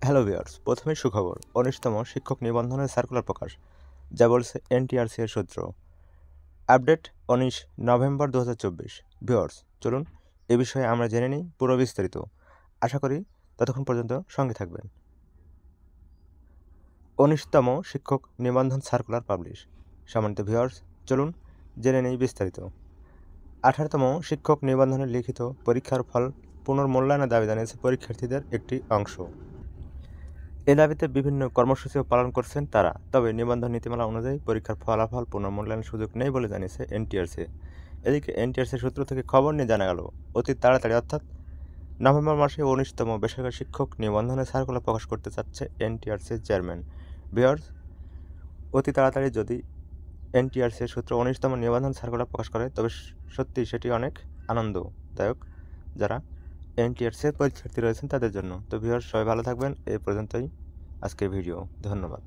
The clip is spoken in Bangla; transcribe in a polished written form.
হ্যালো ভিউয়ার্স, প্রথমেই সুখবর। ১৯তম শিক্ষক নিবন্ধনের সার্কুলার প্রকাশ, যা বলছে এনটিআরসি এর সূত্র। Update ১৯ November ২০২৪। ভিউয়ার্স, চলুন এ বিষয়ে আমরা জেনে নিই পুরো বিস্তারিত। আশা করি ততক্ষণ পর্যন্ত সঙ্গে থাকবেন। ১৯তম শিক্ষক নিবন্ধন সার্কুলার পাবলিশ। সম্মানিত ভিউয়ার্স, চলুন জেনে নিই বিস্তারিত। ১৮তম শিক্ষক নিবন্ধনের লিখিত পরীক্ষার ফল পুনর্মূল্যায়নের দাবি জানিয়েছে পরীক্ষার্থীদের একটি অংশ। এ দাবিতে বিভিন্ন কর্মসূচিও পালন করছেন তারা। তবে নিবন্ধন নীতিমালা অনুযায়ী পরীক্ষার ফলাফল পুনর্মূল্যায়নের সুযোগ নেই বলে জানিয়েছে এনটিআরসি। এদিকে এনটিআরসির সূত্র থেকে খবর নিয়ে জানা গেল, অতি তাড়াতাড়ি অর্থাৎ নভেম্বর মাসে ১৯তম বেসরকারি শিক্ষক নিবন্ধনের সার্কুলার প্রকাশ করতে চাচ্ছে এনটিআরসির চেয়ারম্যান। ভিউয়ার্স, অতি তাড়াতাড়ি যদি এনটিআরসির সূত্র ১৯তম নিবন্ধন সার্কুলার প্রকাশ করে, তবে সত্যিই সেটি অনেক আনন্দদায়ক যারা এনটিআরসির পরীক্ষার্থী রয়েছেন তাদের জন্য। তো ভিউয়ার্স, সবাই ভালো থাকবেন। এই পর্যন্তই আজকের ভিডিও। ধন্যবাদ।